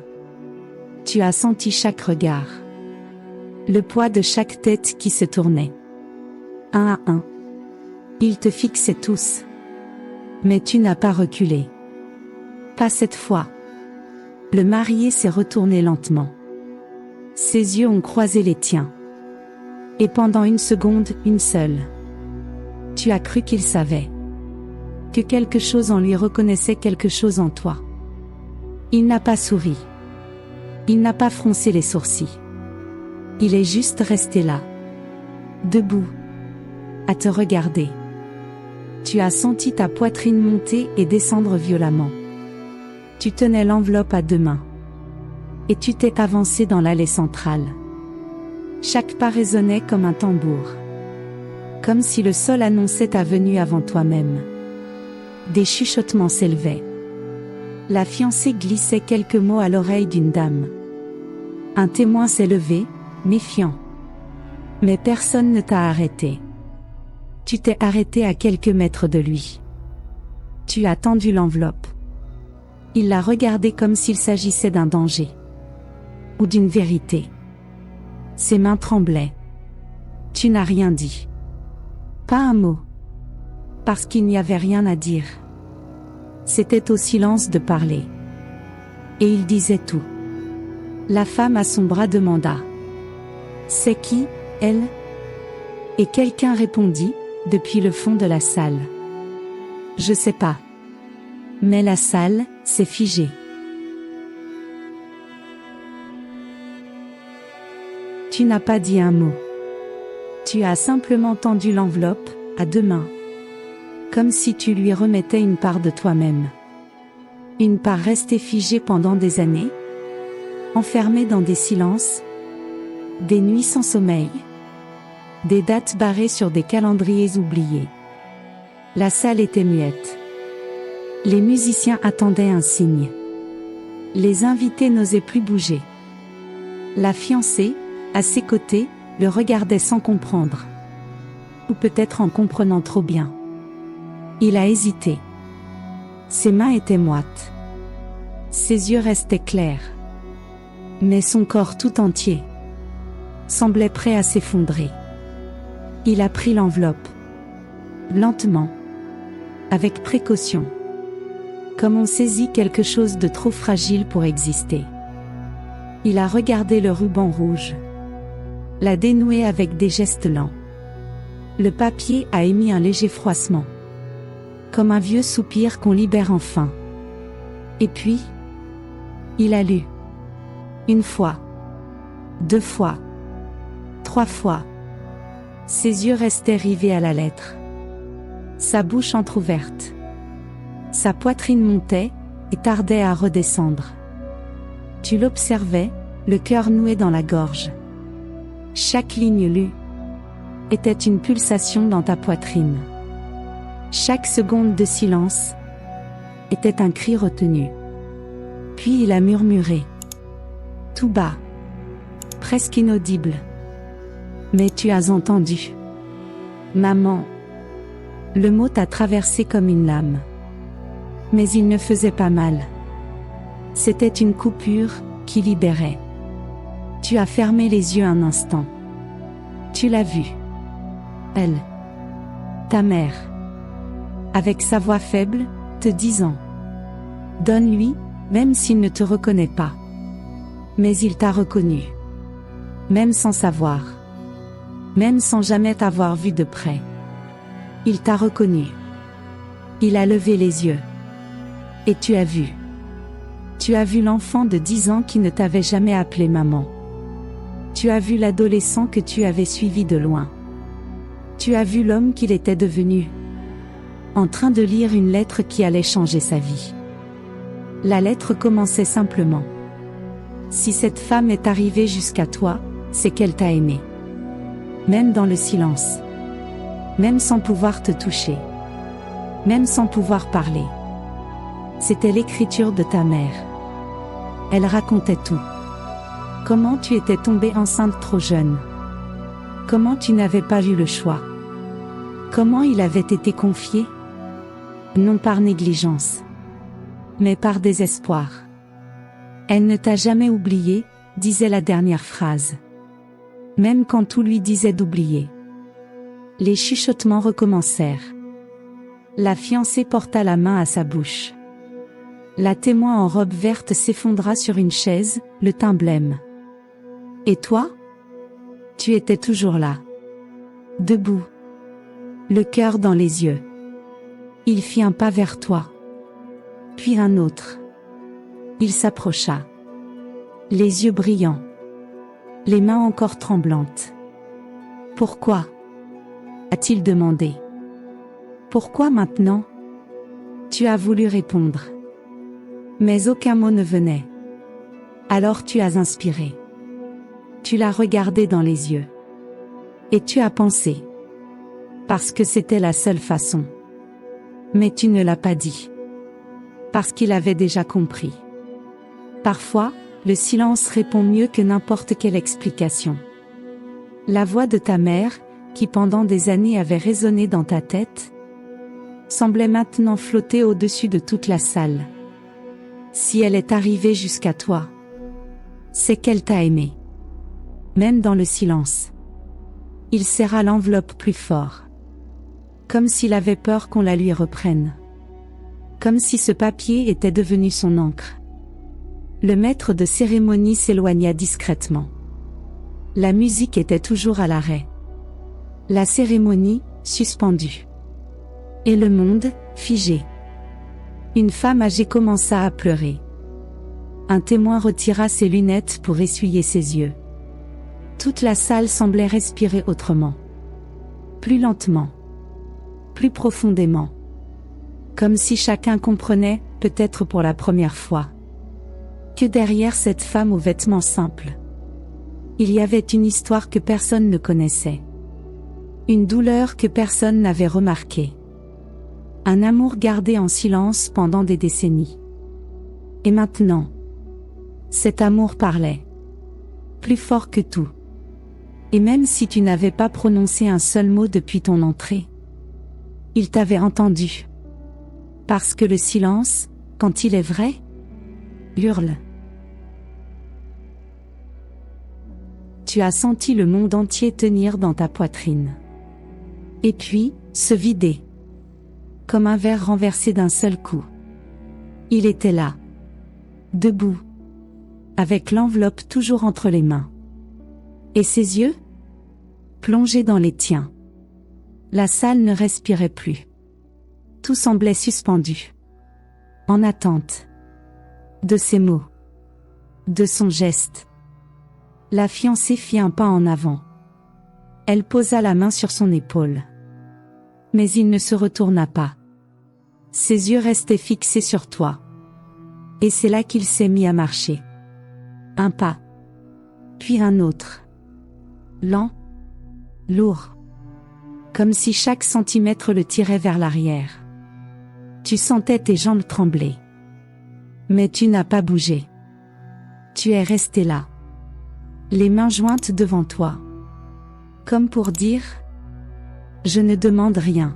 [SPEAKER 1] Tu as senti chaque regard. Le poids de chaque tête qui se tournait. Un à un. Ils te fixaient tous. Mais tu n'as pas reculé. Pas cette fois. Le marié s'est retourné lentement. Ses yeux ont croisé les tiens. Et pendant une seconde, une seule. Tu as cru qu'il savait. Que quelque chose en lui reconnaissait quelque chose en toi. Il n'a pas souri. Il n'a pas froncé les sourcils. Il est juste resté là. Debout. À te regarder. Tu as senti ta poitrine monter et descendre violemment. Tu tenais l'enveloppe à 2 mains. Et tu t'es avancé dans l'allée centrale. Chaque pas résonnait comme un tambour. Comme si le sol annonçait ta venue avant toi-même. Des chuchotements s'élevaient. La fiancée glissait quelques mots à l'oreille d'une dame. Un témoin s'est levé, méfiant. Mais personne ne t'a arrêté. Tu t'es arrêté à quelques mètres de lui. Tu as tendu l'enveloppe. Il l'a regardée comme s'il s'agissait d'un danger. Ou d'une vérité. Ses mains tremblaient. Tu n'as rien dit. Pas un mot. Parce qu'il n'y avait rien à dire. C'était au silence de parler. Et il disait tout. La femme à son bras demanda. C'est qui, elle? Et quelqu'un répondit, depuis le fond de la salle. Je sais pas. Mais la salle, s'est figée. Tu n'as pas dit un mot. Tu as simplement tendu l'enveloppe, à 2 mains. Comme si tu lui remettais une part de toi-même. Une part restée figée pendant des années. Enfermée dans des silences. Des nuits sans sommeil. Des dates barrées sur des calendriers oubliés. La salle était muette. Les musiciens attendaient un signe. Les invités n'osaient plus bouger. La fiancée, à ses côtés, le regardait sans comprendre. Ou peut-être en comprenant trop bien. Il a hésité. Ses mains étaient moites. Ses yeux restaient clairs. Mais son corps tout entier semblait prêt à s'effondrer. Il a pris l'enveloppe. Lentement. Avec précaution. Comme on saisit quelque chose de trop fragile pour exister. Il a regardé le ruban rouge. L'a dénoué avec des gestes lents. Le papier a émis un léger froissement. Comme un vieux soupir qu'on libère enfin. Et puis, il a lu. 1 fois. 2 fois. 3 fois. Ses yeux restaient rivés à la lettre. Sa bouche entr'ouverte. Sa poitrine montait, et tardait à redescendre. Tu l'observais, le cœur noué dans la gorge. Chaque ligne lue était une pulsation dans ta poitrine. Chaque seconde de silence était un cri retenu. Puis il a murmuré, tout bas, presque inaudible. Mais tu as entendu. Maman. Le mot t'a traversé comme une lame. Mais il ne faisait pas mal. C'était une coupure qui libérait. Tu as fermé les yeux un instant. Tu l'as vue. Elle. Ta mère. Avec sa voix faible, te disant. Donne-lui, même s'il ne te reconnaît pas. Mais il t'a reconnu. Même sans savoir. Même sans jamais t'avoir vu de près. Il t'a reconnu. Il a levé les yeux. Et tu as vu. Tu as vu l'enfant de 10 ans qui ne t'avait jamais appelé maman. Tu as vu l'adolescent que tu avais suivi de loin. Tu as vu l'homme qu'il était devenu. En train de lire une lettre qui allait changer sa vie. La lettre commençait simplement. Si cette femme est arrivée jusqu'à toi, c'est qu'elle t'a aimé. Même dans le silence. Même sans pouvoir te toucher. Même sans pouvoir parler. C'était l'écriture de ta mère. Elle racontait tout. Comment tu étais tombée enceinte trop jeune. Comment tu n'avais pas eu le choix. Comment il avait été confié. Non par négligence. Mais par désespoir. Elle ne t'a jamais oublié, disait la dernière phrase. Même quand tout lui disait d'oublier. Les chuchotements recommencèrent. La fiancée porta la main à sa bouche. La témoin en robe verte s'effondra sur une chaise, le teint blême. Et toi? Tu étais toujours là. Debout. Le cœur dans les yeux. Il fit un pas vers toi. Puis un autre. Il s'approcha. Les yeux brillants. Les mains encore tremblantes. Pourquoi? A-t-il demandé. Pourquoi maintenant? Tu as voulu répondre. Mais aucun mot ne venait. Alors tu as inspiré. Tu l'as regardé dans les yeux. Et tu as pensé. Parce que c'était la seule façon. Mais tu ne l'as pas dit. Parce qu'il avait déjà compris. Parfois, le silence répond mieux que n'importe quelle explication. La voix de ta mère, qui pendant des années avait résonné dans ta tête, semblait maintenant flotter au-dessus de toute la salle. Si elle est arrivée jusqu'à toi, c'est qu'elle t'a aimé. Même dans le silence. Il serra l'enveloppe plus fort. Comme s'il avait peur qu'on la lui reprenne. Comme si ce papier était devenu son encre. Le maître de cérémonie s'éloigna discrètement. La musique était toujours à l'arrêt. La cérémonie, suspendue. Et le monde, figé. Une femme âgée commença à pleurer. Un témoin retira ses lunettes pour essuyer ses yeux. Toute la salle semblait respirer autrement. Plus lentement. Plus profondément. Comme si chacun comprenait, peut-être pour la première fois, que derrière cette femme aux vêtements simples, il y avait une histoire que personne ne connaissait. Une douleur que personne n'avait remarquée. Un amour gardé en silence pendant des décennies. Et maintenant, cet amour parlait. Plus fort que tout. Et même si tu n'avais pas prononcé un seul mot depuis ton entrée, il t'avait entendu. Parce que le silence, quand il est vrai, hurle. Tu as senti le monde entier tenir dans ta poitrine. Et puis, se vider. Comme un verre renversé d'un seul coup. Il était là. Debout. Avec l'enveloppe toujours entre les mains. Et ses yeux? Plongés dans les tiens. La salle ne respirait plus. Tout semblait suspendu. En attente. De ses mots. De son geste. La fiancée fit un pas en avant. Elle posa la main sur son épaule. Mais il ne se retourna pas. Ses yeux restaient fixés sur toi. Et c'est là qu'il s'est mis à marcher. Un pas. Puis un autre. lent, lourd. Comme si chaque centimètre le tirait vers l'arrière. Tu sentais tes jambes trembler. Mais tu n'as pas bougé. Tu es resté là. Les mains jointes devant toi. Comme pour dire, je ne demande rien.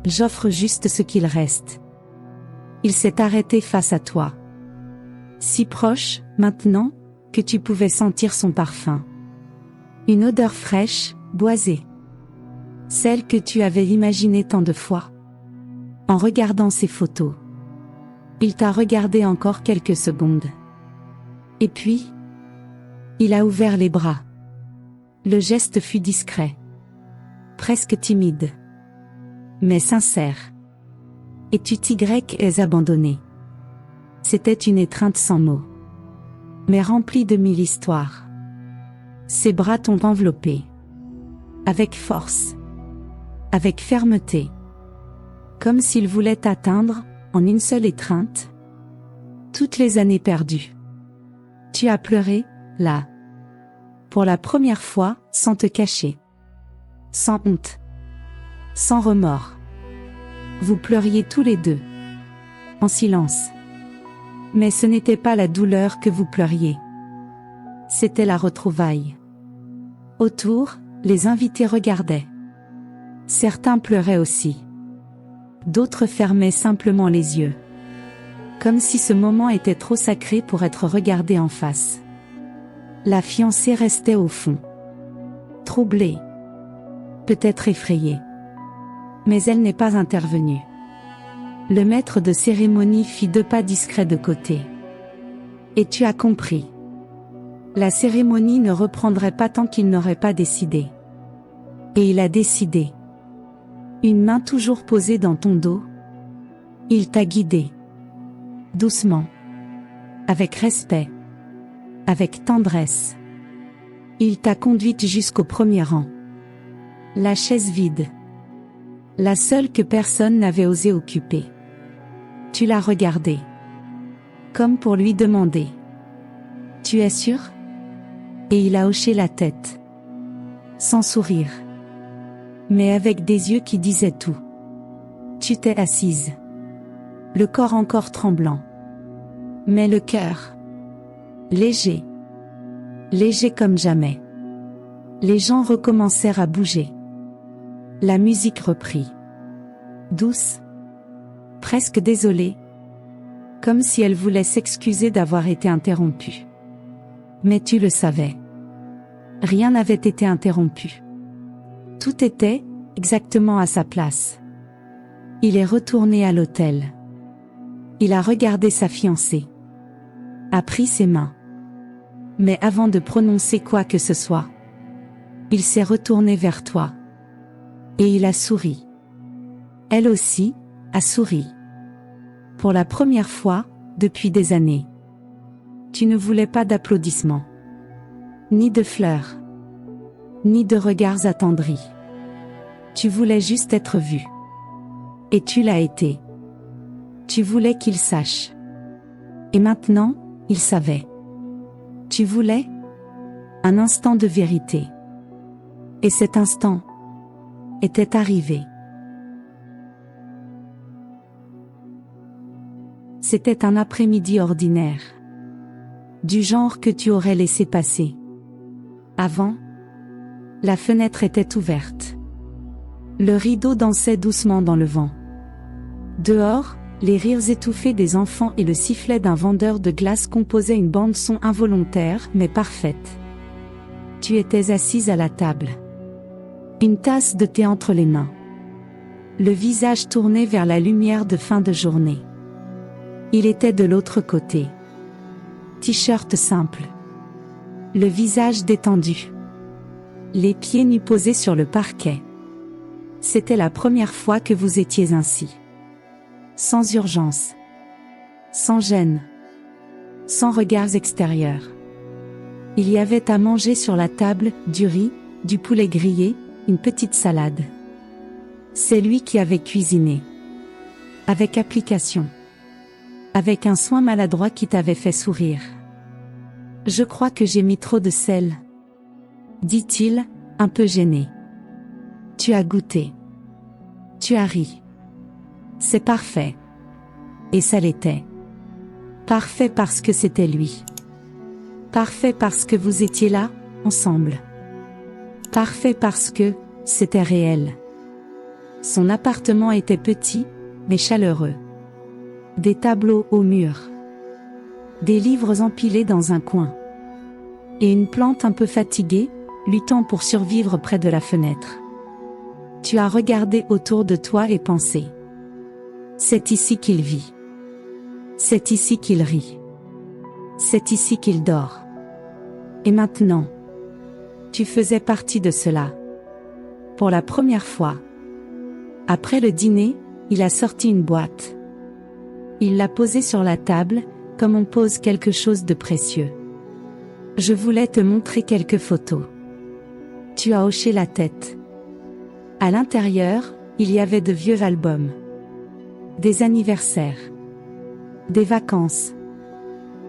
[SPEAKER 1] J'offre juste ce qu'il reste. Il s'est arrêté face à toi. Si proche, maintenant, que tu pouvais sentir son parfum. Une odeur fraîche, boisée. Celle que tu avais imaginée tant de fois. En regardant ces photos. Il t'a regardé encore quelques secondes. Et puis, il a ouvert les bras. Le geste fut discret. Presque timide. Mais sincère. Et tu t'es abandonné. C'était une étreinte sans mots. Mais remplie de 1000 histoires. Ses bras t'ont enveloppé. Avec force. Avec fermeté. Comme s'il voulait t'atteindre, en une seule étreinte. Toutes les années perdues. Tu as pleuré, là. Pour la première fois, sans te cacher. Sans honte. Sans remords. Vous pleuriez tous les deux. En silence. Mais ce n'était pas la douleur que vous pleuriez. C'était la retrouvaille. Autour, les invités regardaient. Certains pleuraient aussi. D'autres fermaient simplement les yeux. Comme si ce moment était trop sacré pour être regardé en face. La fiancée restait au fond. Troublée. Peut-être effrayée. Mais elle n'est pas intervenue. Le maître de cérémonie fit 2 pas discrets de côté. Et tu as compris. La cérémonie ne reprendrait pas tant qu'il n'aurait pas décidé. Et il a décidé. Une main toujours posée dans ton dos. Il t'a guidé. Doucement. Avec respect. Avec tendresse. Il t'a conduite jusqu'au premier rang. La chaise vide. La seule que personne n'avait osé occuper. Tu l'as regardé. Comme pour lui demander. Tu es sûr? Et il a hoché la tête. Sans sourire. Mais avec des yeux qui disaient tout. Tu t'es assise. Le corps encore tremblant. Mais le cœur. Léger. Léger comme jamais. Les gens recommencèrent à bouger. La musique reprit. Douce. Presque désolée. Comme si elle voulait s'excuser d'avoir été interrompue. Mais tu le savais. Rien n'avait été interrompu. Tout était, exactement à sa place. Il est retourné à l'hôtel. Il a regardé sa fiancée. A pris ses mains. Mais avant de prononcer quoi que ce soit, il s'est retourné vers toi. Et il a souri. Elle aussi, a souri. Pour la première fois, depuis des années. Tu ne voulais pas d'applaudissements. Ni de fleurs. Ni de regards attendris. Tu voulais juste être vu. Et tu l'as été. Tu voulais qu'il sache. Et maintenant, il savait. Tu voulais un instant de vérité. Et cet instant était arrivé. C'était un après-midi ordinaire. Du genre que tu aurais laissé passer. Avant, la fenêtre était ouverte. Le rideau dansait doucement dans le vent. Dehors, les rires étouffés des enfants et le sifflet d'un vendeur de glace composaient une bande-son involontaire mais parfaite. Tu étais assise à la table. Une tasse de thé entre les mains. Le visage tourné vers la lumière de fin de journée. Il était de l'autre côté. T-shirt simple. Le visage détendu. Les pieds nus posés sur le parquet. C'était la première fois que vous étiez ainsi. Sans urgence. Sans gêne. Sans regards extérieurs. Il y avait à manger sur la table, du riz, du poulet grillé, une petite salade. C'est lui qui avait cuisiné. Avec application. Avec un soin maladroit qui t'avait fait sourire. Je crois que j'ai mis trop de sel. dit-il, un peu gêné. Tu as goûté. Tu as ri. C'est parfait. Et ça l'était. Parfait parce que c'était lui. Parfait parce que vous étiez là, ensemble. Parfait parce que, c'était réel. Son appartement était petit, mais chaleureux. Des tableaux au mur. Des livres empilés dans un coin. Et une plante un peu fatiguée, luttant pour survivre près de la fenêtre. Tu as regardé autour de toi et pensé. C'est ici qu'il vit. C'est ici qu'il rit. C'est ici qu'il dort. Et maintenant, tu faisais partie de cela. Pour la première fois. Après le dîner, il a sorti une boîte. Il l'a posée sur la table, comme on pose quelque chose de précieux. Je voulais te montrer quelques photos. Tu as hoché la tête. À l'intérieur, il y avait de vieux albums. Des anniversaires. Des vacances.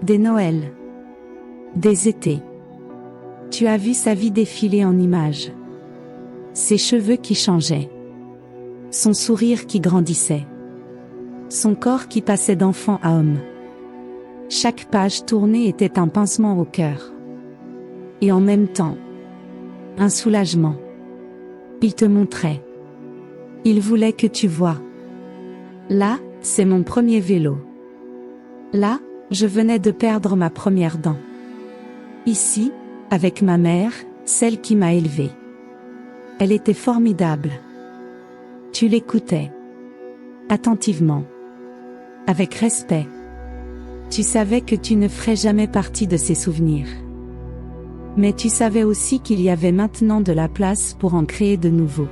[SPEAKER 1] Des Noëls. Des étés. Tu as vu sa vie défiler en images. Ses cheveux qui changeaient. Son sourire qui grandissait. Son corps qui passait d'enfant à homme. Chaque page tournée était un pincement au cœur. Et en même temps, un soulagement. Il te montrait. Il voulait que tu vois. Là, c'est mon premier vélo. Là, je venais de perdre ma première dent. Ici, avec ma mère, celle qui m'a élevée. Elle était formidable. Tu l'écoutais. Attentivement. Avec respect. Tu savais que tu ne ferais jamais partie de ses souvenirs. Mais tu savais aussi qu'il y avait maintenant de la place pour en créer de nouveaux.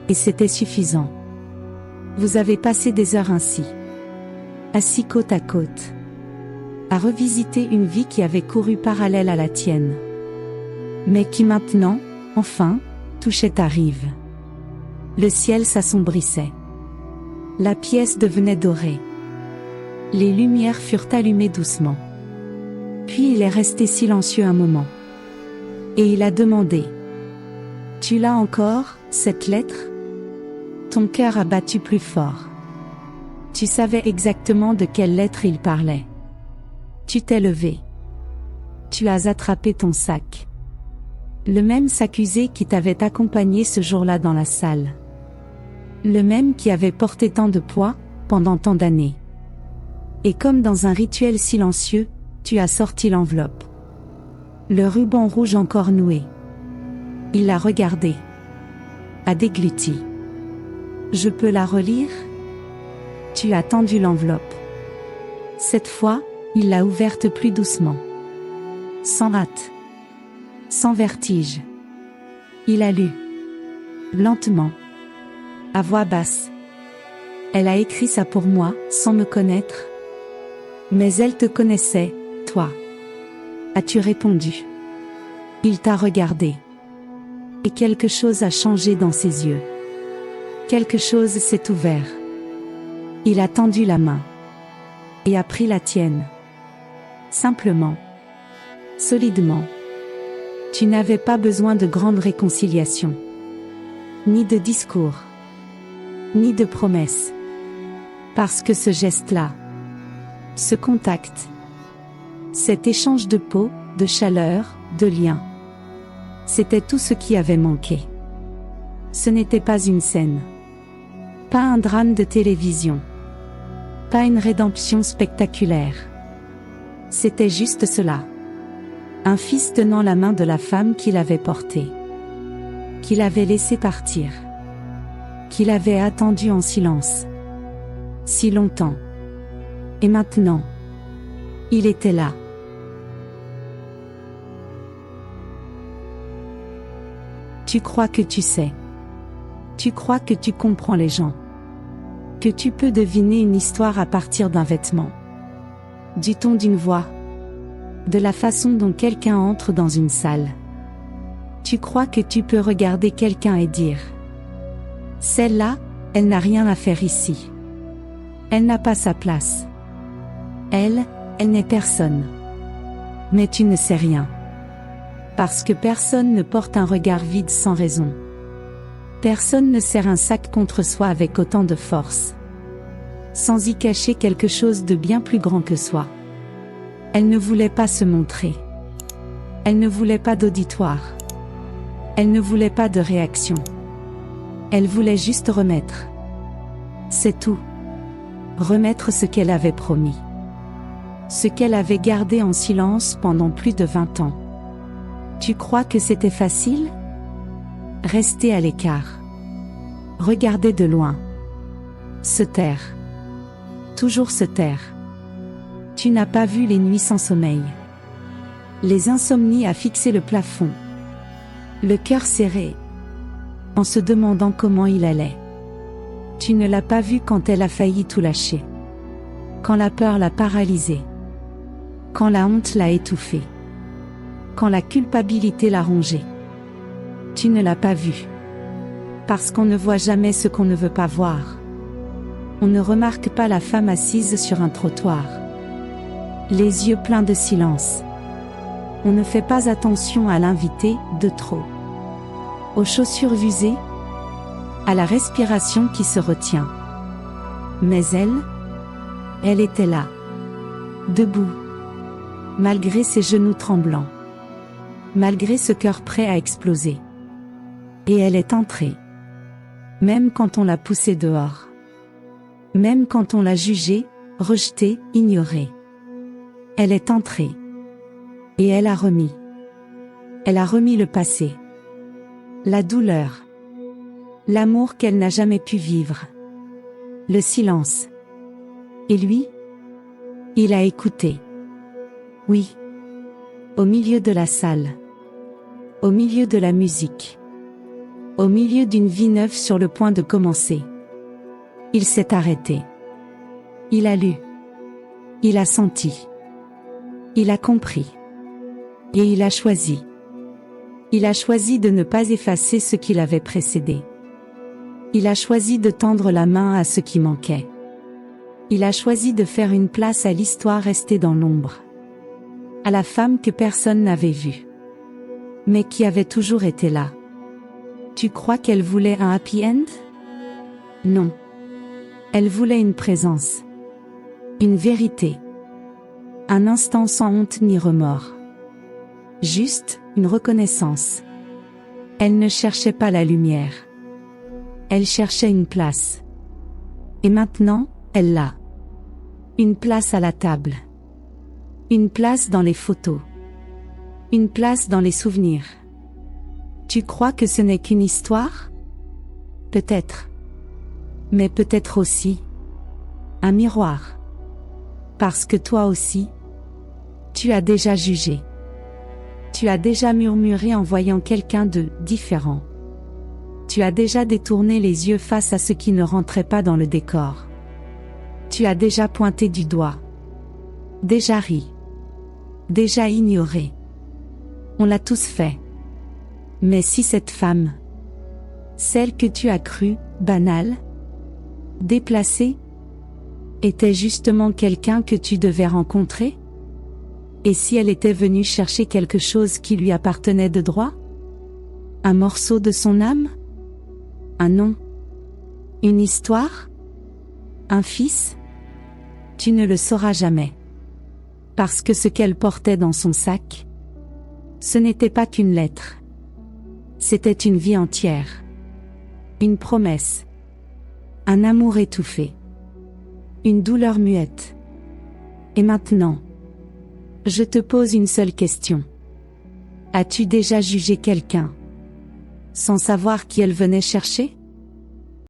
[SPEAKER 1] Et c'était suffisant. Vous avez passé des heures ainsi. Assis côte à côte. À revisiter une vie qui avait couru parallèle à la tienne. Mais qui maintenant, enfin, touchait ta rive. Le ciel s'assombrissait. La pièce devenait dorée. Les lumières furent allumées doucement. Puis il est resté silencieux un moment. Et il a demandé. Tu l'as encore, cette lettre ? Ton cœur a battu plus fort. Tu savais exactement de quelle lettre il parlait. Tu t'es levé. Tu as attrapé ton sac. Le même sac usé qui t'avait accompagné ce jour-là dans la salle. Le même qui avait porté tant de poids, pendant tant d'années. Et comme dans un rituel silencieux, tu as sorti l'enveloppe. Le ruban rouge encore noué. Il l'a regardé. A dégluti. Je peux la relire ? Tu as tendu l'enveloppe. Cette fois, il l'a ouverte plus doucement. Sans hâte. Sans vertige. Il a lu. Lentement. À voix basse. Elle a écrit ça pour moi, sans me connaître. Mais elle te connaissait, toi. As-tu répondu ? Il t'a regardé. Et quelque chose a changé dans ses yeux. Quelque chose s'est ouvert. Il a tendu la main. Et a pris la tienne. Simplement. Solidement. Tu n'avais pas besoin de grande réconciliation. Ni de discours. Ni de promesses. Parce que ce geste-là, ce contact, cet échange de peau, de chaleur, de lien, c'était tout ce qui avait manqué. Ce n'était pas une scène. Pas un drame de télévision. Pas une rédemption spectaculaire. C'était juste cela. Un fils tenant la main de la femme qu'il avait portée. Qu'il avait laissé partir. Qu'il avait attendu en silence. Si longtemps. Et maintenant, il était là. Tu crois que tu sais. Tu crois que tu comprends les gens. Que tu peux deviner une histoire à partir d'un vêtement. Du ton d'une voix. De la façon dont quelqu'un entre dans une salle. Tu crois que tu peux regarder quelqu'un et dire: celle-là, elle n'a rien à faire ici. Elle n'a pas sa place. Elle n'est personne. Mais tu ne sais rien. Parce que personne ne porte un regard vide sans raison. Personne ne serre un sac contre soi avec autant de force, sans y cacher quelque chose de bien plus grand que soi. Elle ne voulait pas se montrer. Elle ne voulait pas d'auditoire. Elle ne voulait pas de réaction. Elle voulait juste remettre. C'est tout. Remettre ce qu'elle avait promis. Ce qu'elle avait gardé en silence pendant plus de 20 ans. Tu crois que c'était facile? Rester à l'écart. Regarder de loin. Se taire. Toujours se taire. Tu n'as pas vu les nuits sans sommeil. Les insomnies à fixer le plafond. Le cœur serré. En se demandant comment il allait. Tu ne l'as pas vu quand elle a failli tout lâcher. Quand la peur l'a paralysée. Quand la honte l'a étouffée. Quand la culpabilité l'a rongée. Tu ne l'as pas vu. Parce qu'on ne voit jamais ce qu'on ne veut pas voir. On ne remarque pas la femme assise sur un trottoir. Les yeux pleins de silence. On ne fait pas attention à l'invité de trop. Aux chaussures usées. À la respiration qui se retient. Mais elle était là. Debout. Malgré ses genoux tremblants. Malgré ce cœur prêt à exploser. Et elle est entrée. Même quand on l'a poussée dehors. Même quand on l'a jugée, rejetée, ignorée. Elle est entrée. Et elle a remis. Elle a remis le passé. La douleur. L'amour qu'elle n'a jamais pu vivre. Le silence. Et lui? Il a écouté. Oui. Au milieu de la salle. Au milieu de la musique. Au milieu d'une vie neuve sur le point de commencer. Il s'est arrêté. Il a lu. Il a senti. Il a compris. Et il a choisi. Il a choisi de ne pas effacer ce qui l'avait précédé. Il a choisi de tendre la main à ce qui manquait. Il a choisi de faire une place à l'histoire restée dans l'ombre. À la femme que personne n'avait vue. Mais qui avait toujours été là. Tu crois qu'elle voulait un happy end? Non. Elle voulait une présence. Une vérité. Un instant sans honte ni remords. Juste, une reconnaissance. Elle ne cherchait pas la lumière. Elle cherchait une place. Et maintenant, elle l'a. Une place à la table. Une place dans les photos. Une place dans les souvenirs. Tu crois que ce n'est qu'une histoire? Peut-être. Mais peut-être aussi un miroir. Parce que toi aussi, tu as déjà jugé. Tu as déjà murmuré en voyant quelqu'un de différent. Tu as déjà détourné les yeux face à ce qui ne rentrait pas dans le décor. Tu as déjà pointé du doigt. Déjà ri. Déjà ignoré. On l'a tous fait. Mais si cette femme, celle que tu as crue banale, déplacée, était justement quelqu'un que tu devais rencontrer? Et si elle était venue chercher quelque chose qui lui appartenait de droit? Un morceau de son âme? Un nom? Une histoire? Un fils? Tu ne le sauras jamais. Parce que ce qu'elle portait dans son sac, ce n'était pas qu'une lettre. C'était une vie entière. Une promesse. Un amour étouffé. Une douleur muette. Et maintenant, je te pose une seule question. As-tu déjà jugé quelqu'un, sans savoir qui elle venait chercher?